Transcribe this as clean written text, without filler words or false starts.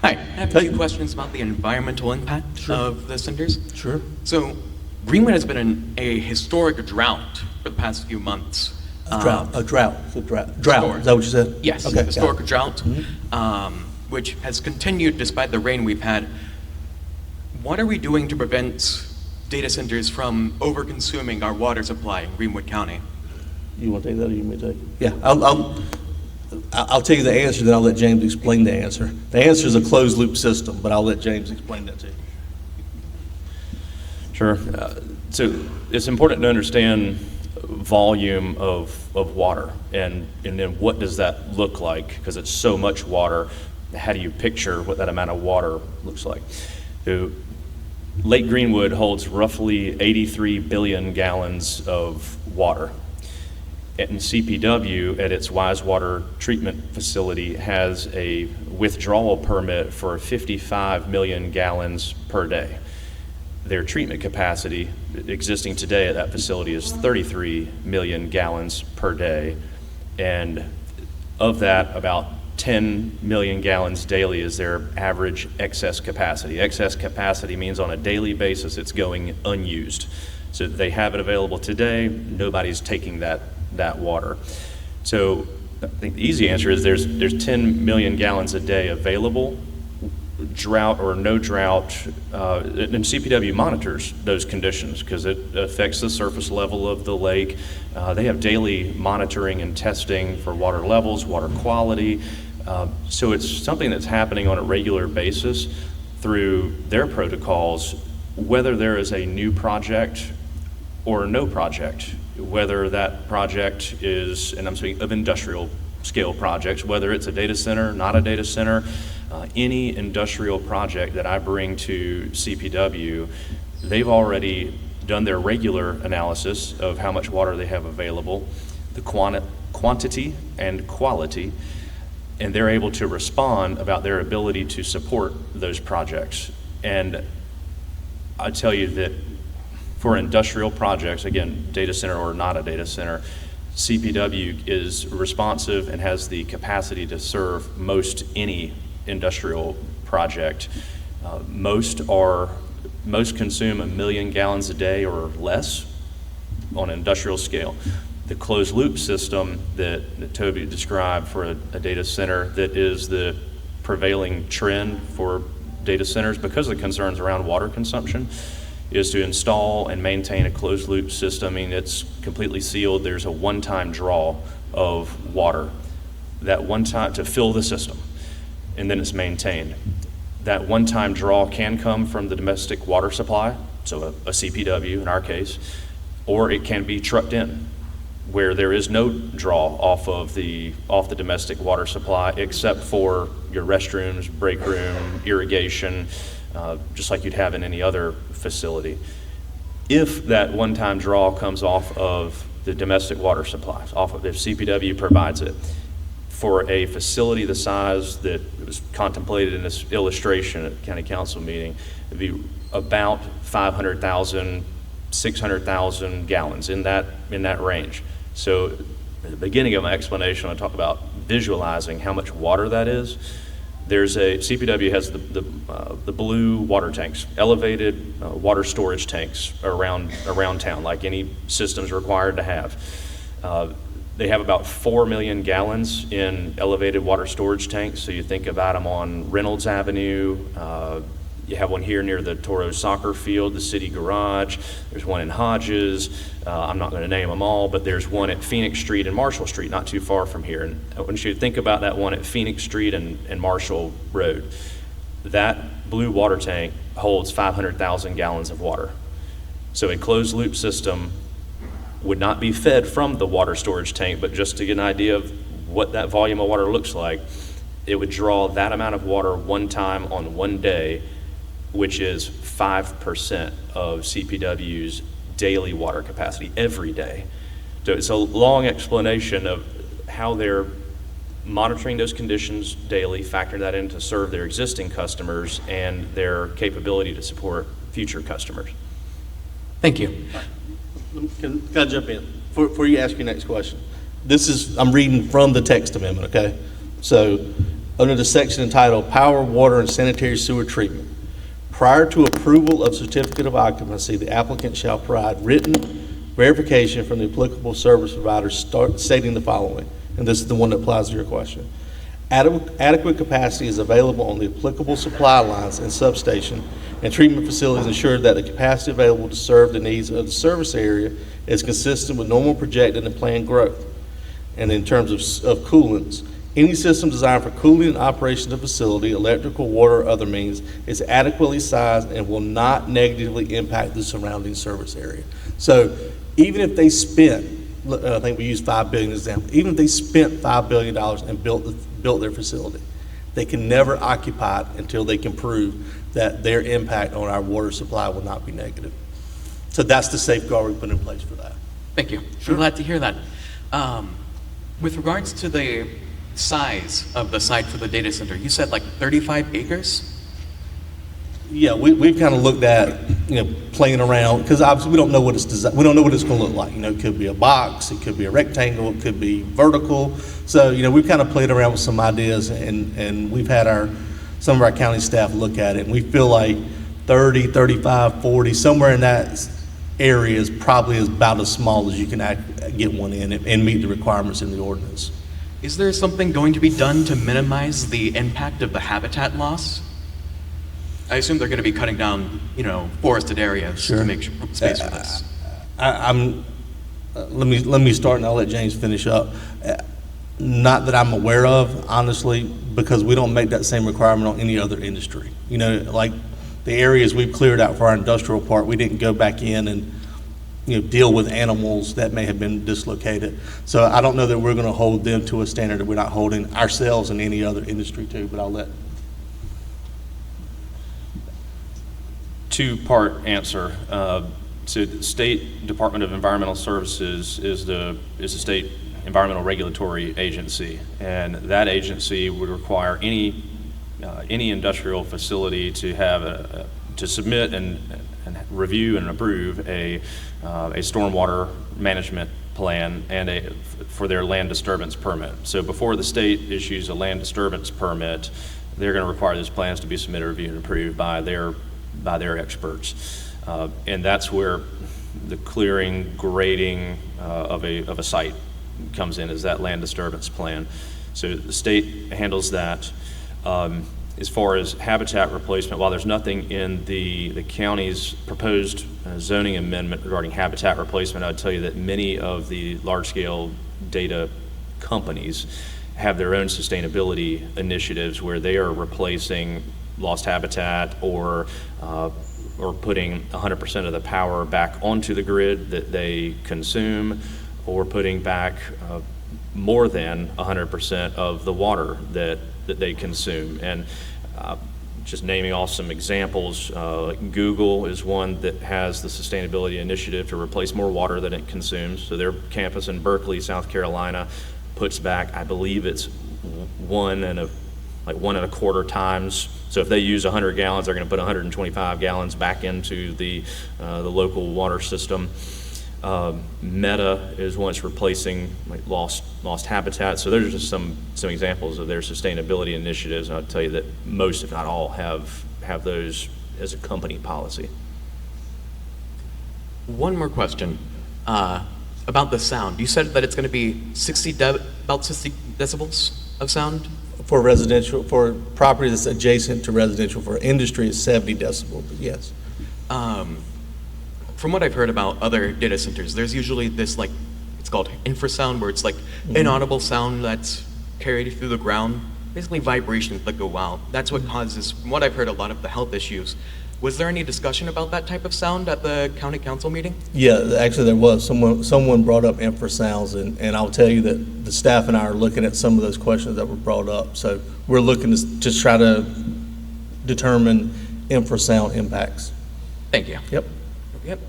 Hi, I have a few questions about the environmental impact of the centers. Sure. So, Greenwood has been in a historic drought for the past few months. Drought. Drought. Historic. Is that what you said? Yes, Okay. historic got it. drought, which has continued despite the rain we've had. What are we doing to prevent data centers from over-consuming our water supply in Greenwood County? You want to take that, or you may take it? Yeah, I'll tell you the answer, then I'll let James explain the answer. The answer is a closed-loop system, but I'll let James explain that to you. Sure. So it's important to understand volume of water, and then what does that look like? Because it's so much water, how do you picture what that amount of water looks like? So Lake Greenwood holds roughly 83 billion gallons of water. And CPW, at its Wise Water Treatment Facility, has a withdrawal permit for 55 million gallons per day. Their treatment capacity existing today at that facility is 33 million gallons per day. And of that, about 10 million gallons daily is their average excess capacity. Excess capacity means on a daily basis it's going unused. So they have it available today, nobody's taking that water. So I think the easy answer is there's 10 million gallons a day available. Drought or no drought, and CPW monitors those conditions because it affects the surface level of the lake. They have daily monitoring and testing for water levels, water quality. So it's something that's happening on a regular basis through their protocols, whether there is a new project or no project, whether that project is, and I'm speaking of industrial scale projects, whether it's a data center, not a data center, any industrial project that I bring to CPW, they've already done their regular analysis of how much water they have available, the quantity and quality, and they're able to respond about their ability to support those projects. And I tell you that for industrial projects, again, data center or not a data center, CPW is responsive and has the capacity to serve most any industrial project. Most consume 1 million gallons a day or less on an industrial scale. The closed loop system that Toby described for a data center, that is the prevailing trend for data centers because of the concerns around water consumption, is to install and maintain a closed loop system. I mean, it's completely sealed. There's a one-time draw of water, that one time to fill the system, and then it's maintained. That one-time draw can come from the domestic water supply, so a CPW in our case, or it can be trucked in, where there is no draw off the domestic water supply except for your restrooms, break room, irrigation, just like you'd have in any other facility. If that one-time draw comes off of the domestic water supply, if CPW provides it, for a facility the size that was contemplated in this illustration at the county council meeting, it'd be about 500,000, 600,000 gallons in that range. So at the beginning of my explanation, I talk about visualizing how much water that is. There's CPW has the blue water tanks, elevated water storage tanks around town, like any system's required to have. They have about 4 million gallons in elevated water storage tanks. So you think about them on Reynolds Avenue. You have one here near the Toro soccer field, the city garage. There's one in Hodges. I'm not going to name them all, but there's one at Phoenix Street and Marshall Street, not too far from here. And I want you to think about that one at Phoenix Street and Marshall Road. That blue water tank holds 500,000 gallons of water. So a closed loop system would not be fed from the water storage tank, but just to get an idea of what that volume of water looks like, it would draw that amount of water one time on one day, which is 5% of CPW's daily water capacity every day. So it's a long explanation of how they're monitoring those conditions daily, factor that in to serve their existing customers and their capability to support future customers. Thank you. Can I jump in before you ask your next question? I'm reading from the text amendment, okay? So under the section entitled Power, Water, and Sanitary Sewer Treatment. Prior to approval of certificate of occupancy, the applicant shall provide written verification from the applicable service provider stating the following, and this is the one that applies to your question. Adequate capacity is available on the applicable supply lines and substation, and treatment facilities ensure that the capacity available to serve the needs of the service area is consistent with normal projected and planned growth. And in terms of coolants, any system designed for cooling and operation of the facility, electrical, water, or other means, is adequately sized and will not negatively impact the surrounding service area. So even if they spent, I think we used $5 billion as an example, even if they spent $5 billion and built their facility, they can never occupy it until they can prove that their impact on our water supply will not be negative. So that's the safeguard we put in place for that. Thank you. Sure. I'm glad to hear that. With regards to the size of the site for the data center, you said like 35 acres? Yeah, we've kind of looked at, playing around, because obviously we don't know what it's we don't know what it's going to look like. It could be a box, it could be a rectangle, it could be vertical. So, we've kind of played around with some ideas, and we've had some of our county staff look at it, and we feel like 30, 35, 40, somewhere in that area is probably about as small as you can get one in and meet the requirements in the ordinance. Is there something going to be done to minimize the impact of the habitat loss? I assume they're going to be cutting down, forested areas to make space for this. Let me start, and I'll let James finish up. Not that I'm aware of, honestly, because we don't make that same requirement on any other industry. Like the areas we've cleared out for our industrial park, we didn't go back in and deal with animals that may have been dislocated. So I don't know that we're going to hold them to a standard that we're not holding ourselves in any other industry too, but I'll let. Two-part answer. So the State Department of Environmental Services is the state environmental regulatory agency, and that agency would require any industrial facility to have to submit and review and approve a stormwater management plan and for their land disturbance permit. So before the state issues a land disturbance permit, they're going to require those plans to be submitted, reviewed, and approved by their experts, and that's where the clearing, grading of a site comes in, is that land disturbance plan. So the state handles that. As far as habitat replacement, while there's nothing in the county's proposed zoning amendment regarding habitat replacement, I'd tell you that many of the large-scale data companies have their own sustainability initiatives where they are replacing lost habitat or putting 100% of the power back onto the grid that they consume, or putting back more than 100% of the water that they consume. And just naming off some examples, like Google is one that has the sustainability initiative to replace more water than it consumes. So their campus in Berkeley, South Carolina, puts back, I believe it's 1.25 times. So if they use 100 gallons, they're going to put 125 gallons back into the local water system. Meta is once replacing lost habitat. So there's just some examples of their sustainability initiatives. And I'll tell you that most, if not all, have those as a company policy. One more question about the sound. You said that it's going to be about 60 decibels of sound? For residential, for property that's adjacent to residential, for industry it's 70 decibel, but yes. From what I've heard about other data centers, there's usually this it's called infrasound, where it's like inaudible sound that's carried through the ground, basically vibrations that go out. That's what causes, from what I've heard, a lot of the health issues. Was there any discussion about that type of sound at the county council meeting? Yeah, actually there was. Someone brought up infrasounds, and I'll tell you that the staff and I are looking at some of those questions that were brought up. So we're looking to just try to determine infrasound impacts. Thank you. Yep. Yep.